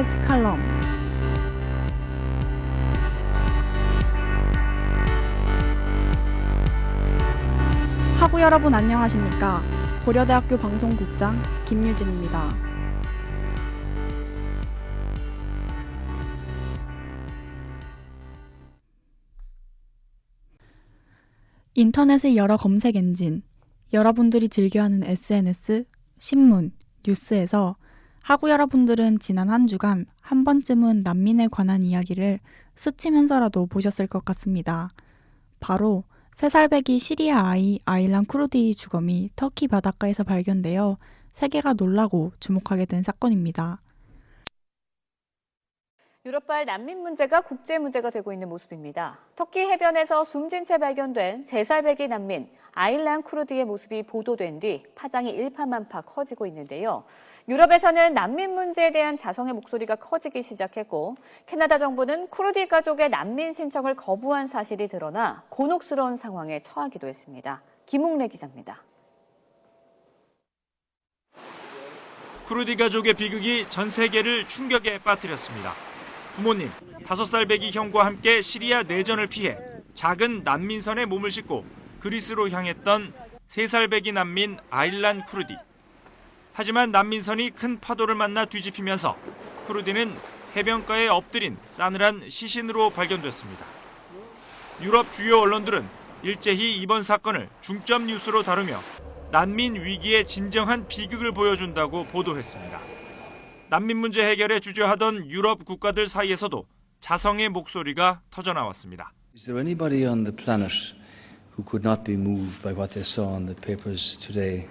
US 칼럼. 하구 여러분 안녕하십니까? 고려대학교 방송국장 김유진입니다. 인터넷의 여러 검색 엔진, 여러분들이 즐겨하는 SNS, 신문, 뉴스에서 하구 여러분들은 지난 한 주간 한 번쯤은 난민에 관한 이야기를 스치면서라도 보셨을 것 같습니다. 바로 3살배기 시리아 아이 아일란 쿠르디의 주검이 터키 바닷가에서 발견되어 세계가 놀라고 주목하게 된 사건입니다. 유럽발 난민 문제가 국제 문제가 되고 있는 모습입니다. 터키 해변에서 숨진 채 발견된 3살배기 난민 아일란 쿠르디의 모습이 보도된 뒤 파장이 일파만파 커지고 있는데요. 유럽에서는 난민 문제에 대한 자성의 목소리가 커지기 시작했고 캐나다 정부는 쿠르디 가족의 난민 신청을 거부한 사실이 드러나 곤혹스러운 상황에 처하기도 했습니다. 김웅래 기자입니다. 쿠르디 가족의 비극이 전 세계를 충격에 빠뜨렸습니다. 부모님, 5살배기 형과 함께 시리아 내전을 피해 작은 난민선에 몸을 싣고 그리스로 향했던 3살배기 난민 아일란 쿠르디. 하지만 난민선이 큰 파도를 만나 뒤집히면서 쿠르디는 해변가에 엎드린 싸늘한 시신으로 발견됐습니다. 유럽 주요 언론들은 일제히 이번 사건을 중점 뉴스로 다루며 난민 위기의 진정한 비극을 보여준다고 보도했습니다. 난민 문제 해결에 주저하던 유럽 국가들 사이에서도 자성의 목소리가 터져나왔습니다. Is there anybody on the planet who could not be moved by what they saw in the papers today?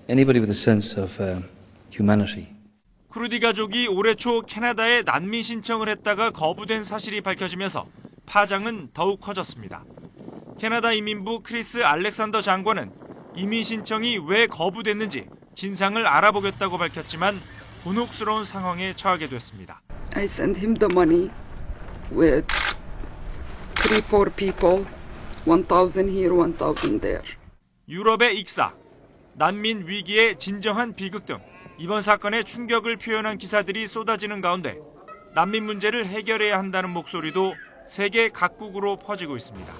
Anybody with a sense of humanity? 쿠르디 가족이 올해 초 캐나다에 난민 신청을 했다가 거부된 사실이 밝혀지면서 파장은 더욱 커졌습니다. 캐나다 이민부 크리스 알렉산더 장관은 이민 신청이 왜 거부됐는지 진상을 알아보겠다고 밝혔지만 곤혹스러운 상황에 처하게 됐습니다. I sent him the money with 3-4 people, 1,000 here, 1,000 there. 유럽의 익사, 난민 위기의 진정한 비극 등 이번 사건의 충격을 표현한 기사들이 쏟아지는 가운데 난민 문제를 해결해야 한다는 목소리도 세계 각국으로 퍼지고 있습니다.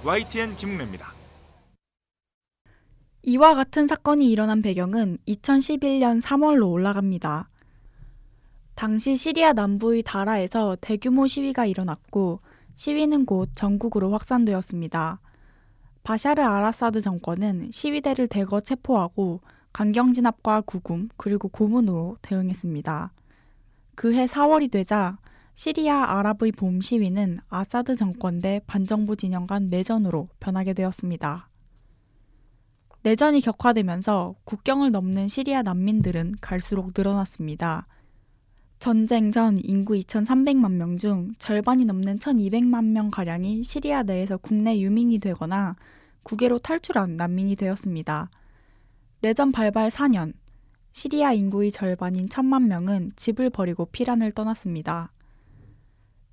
YTN 김웅래입니다. 이와 같은 사건이 일어난 배경은 2011년 3월로 올라갑니다. 당시 시리아 남부의 다라에서 대규모 시위가 일어났고 시위는 곧 전국으로 확산되었습니다. 바샤르 알아사드 정권은 시위대를 대거 체포하고 강경 진압과 구금 그리고 고문으로 대응했습니다. 그해 4월이 되자 시리아 아랍의 봄 시위는 아사드 정권 대 반정부 진영 간 내전으로 변하게 되었습니다. 내전이 격화되면서 국경을 넘는 시리아 난민들은 갈수록 늘어났습니다. 전쟁 전 인구 2,300만 명 중 절반이 넘는 1,200만 명가량이 시리아 내에서 국내 유민이 되거나 국외로 탈출한 난민이 되었습니다. 내전 발발 4년, 시리아 인구의 절반인 1,000만 명은 집을 버리고 피란을 떠났습니다.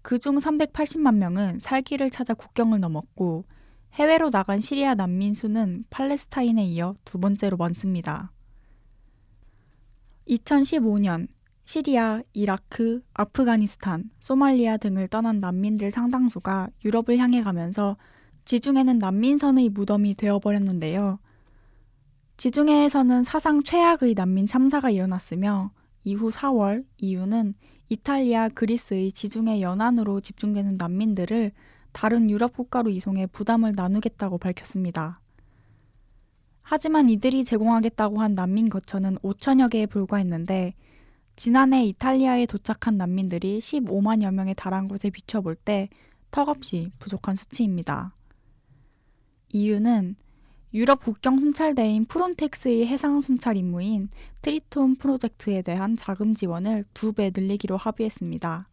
그중 380만 명은 살 길을 찾아 국경을 넘었고 해외로 나간 시리아 난민 수는 팔레스타인에 이어 두 번째로 많습니다. 2015년 시리아, 이라크, 아프가니스탄, 소말리아 등을 떠난 난민들 상당수가 유럽을 향해 가면서 지중해는 난민선의 무덤이 되어버렸는데요. 지중해에서는 사상 최악의 난민 참사가 일어났으며 이후 4월 이유는 이탈리아, 그리스의 지중해 연안으로 집중되는 난민들을 다른 유럽 국가로 이송해 부담을 나누겠다고 밝혔습니다. 하지만 이들이 제공하겠다고 한 난민 거처는 5천여 개에 불과했는데 지난해 이탈리아에 도착한 난민들이 15만여 명에 달한 것에 비춰볼 때 턱없이 부족한 수치입니다. 이유는 유럽 국경 순찰대인 프론텍스의 해상 순찰 임무인 트리톤 프로젝트에 대한 자금 지원을 2배 늘리기로 합의했습니다.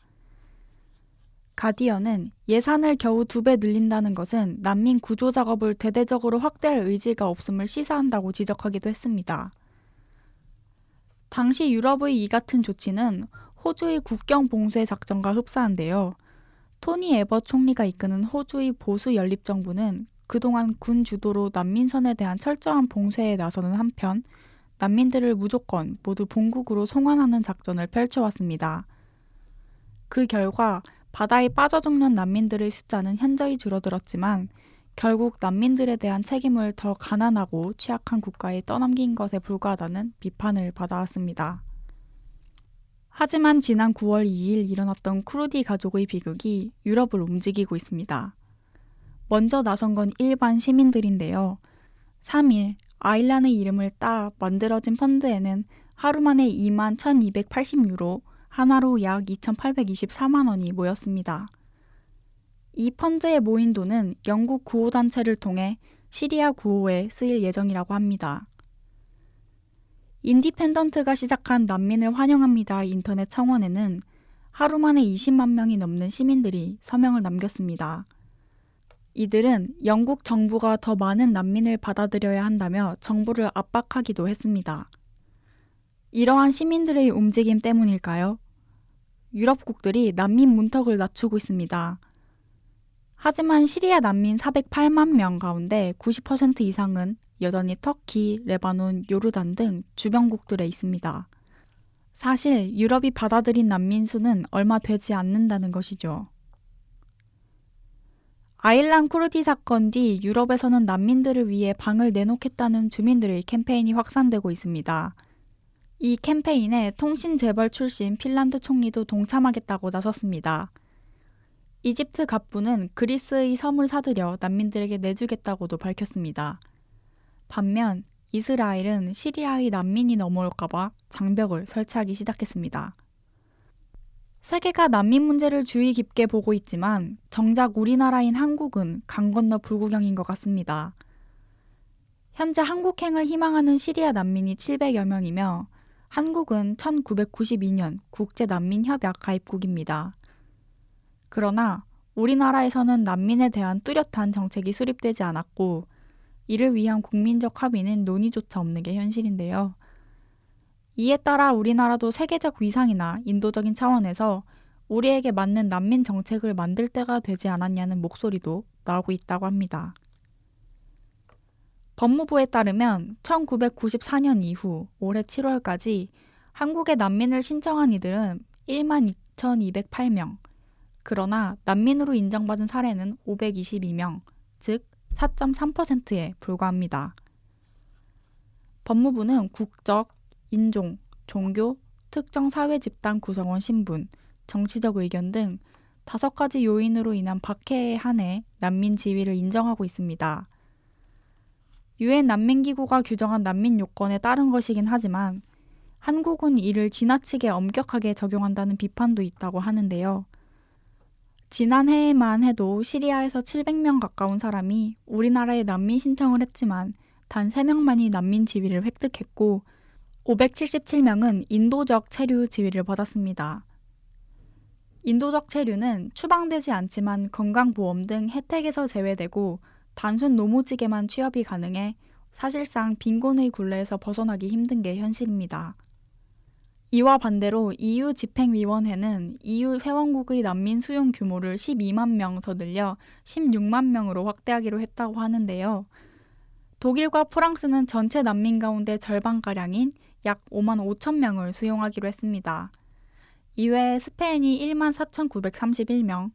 가디언은 예산을 겨우 2배 늘린다는 것은 난민 구조 작업을 대대적으로 확대할 의지가 없음을 시사한다고 지적하기도 했습니다. 당시 유럽의 이 같은 조치는 호주의 국경 봉쇄 작전과 흡사한데요. 토니 에벗 총리가 이끄는 호주의 보수 연립정부는 그동안 군 주도로 난민선에 대한 철저한 봉쇄에 나서는 한편 난민들을 무조건 모두 본국으로 송환하는 작전을 펼쳐왔습니다. 그 결과 바다에 빠져 죽는 난민들의 숫자는 현저히 줄어들었지만 결국 난민들에 대한 책임을 더 가난하고 취약한 국가에 떠넘긴 것에 불과하다는 비판을 받아왔습니다. 하지만 지난 9월 2일 일어났던 쿠르디 가족의 비극이 유럽을 움직이고 있습니다. 먼저 나선 건 일반 시민들인데요. 3일 아일란의 이름을 따 만들어진 펀드에는 하루 만에 2만 1,280유로, 하나로 약 2,824만 원이 모였습니다. 이 펀드에 모인 돈은 영국 구호단체를 통해 시리아 구호에 쓰일 예정이라고 합니다. 인디펜던트가 시작한 난민을 환영합니다 인터넷 청원에는 하루 만에 20만 명이 넘는 시민들이 서명을 남겼습니다. 이들은 영국 정부가 더 많은 난민을 받아들여야 한다며 정부를 압박하기도 했습니다. 이러한 시민들의 움직임 때문일까요? 유럽국들이 난민 문턱을 낮추고 있습니다. 하지만 시리아 난민 408만 명 가운데 90% 이상은 여전히 터키, 레바논, 요르단 등 주변국들에 있습니다. 사실 유럽이 받아들인 난민 수는 얼마 되지 않는다는 것이죠. 아일란 쿠르디 사건 뒤 유럽에서는 난민들을 위해 방을 내놓겠다는 주민들의 캠페인이 확산되고 있습니다. 이 캠페인에 통신 재벌 출신 핀란드 총리도 동참하겠다고 나섰습니다. 이집트 갑부는 그리스의 섬을 사들여 난민들에게 내주겠다고도 밝혔습니다. 반면 이스라엘은 시리아의 난민이 넘어올까봐 장벽을 설치하기 시작했습니다. 세계가 난민 문제를 주의 깊게 보고 있지만 정작 우리나라인 한국은 강 건너 불구경인 것 같습니다. 현재 한국행을 희망하는 시리아 난민이 700여 명이며 한국은 1992년 국제난민협약 가입국입니다. 그러나 우리나라에서는 난민에 대한 뚜렷한 정책이 수립되지 않았고 이를 위한 국민적 합의는 논의조차 없는 게 현실인데요. 이에 따라 우리나라도 세계적 위상이나 인도적인 차원에서 우리에게 맞는 난민 정책을 만들 때가 되지 않았냐는 목소리도 나오고 있다고 합니다. 법무부에 따르면 1994년 이후 올해 7월까지 한국에 난민을 신청한 이들은 1만 2,208명, 그러나 난민으로 인정받은 사례는 522명, 즉 4.3%에 불과합니다. 법무부는 국적, 인종, 종교, 특정 사회 집단 구성원 신분, 정치적 의견 등 5가지 요인으로 인한 박해에 한해 난민 지위를 인정하고 있습니다. 유엔 난민기구가 규정한 난민 요건에 따른 것이긴 하지만 한국은 이를 지나치게 엄격하게 적용한다는 비판도 있다고 하는데요. 지난해에만 해도 시리아에서 700명 가까운 사람이 우리나라에 난민 신청을 했지만 단 3명만이 난민 지위를 획득했고 577명은 인도적 체류 지위를 받았습니다. 인도적 체류는 추방되지 않지만 건강보험 등 혜택에서 제외되고 단순 노무직에만 취업이 가능해 사실상 빈곤의 굴레에서 벗어나기 힘든 게 현실입니다. 이와 반대로 EU 집행위원회는 EU 회원국의 난민 수용 규모를 12만 명 더 늘려 16만 명으로 확대하기로 했다고 하는데요. 독일과 프랑스는 전체 난민 가운데 절반가량인 약 5만 5천 명을 수용하기로 했습니다. 이외에 스페인이 1만 4,931명,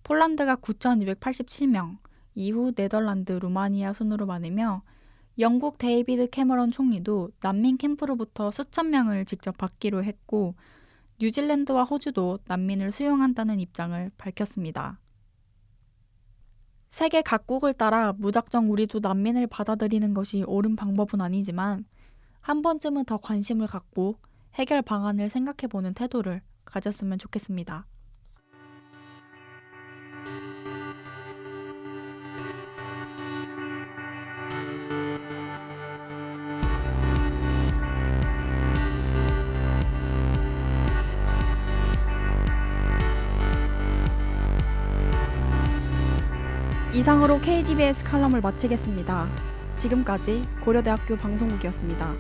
폴란드가 9,287명, 이후 네덜란드, 루마니아 순으로 많으며 영국 데이비드 캐머런 총리도 난민 캠프로부터 수천 명을 직접 받기로 했고 뉴질랜드와 호주도 난민을 수용한다는 입장을 밝혔습니다. 세계 각국을 따라 무작정 우리도 난민을 받아들이는 것이 옳은 방법은 아니지만 한 번쯤은 더 관심을 갖고 해결 방안을 생각해보는 태도를 가졌으면 좋겠습니다. 이상으로 KDBS 칼럼을 마치겠습니다. 지금까지 고려대학교 방송국이었습니다.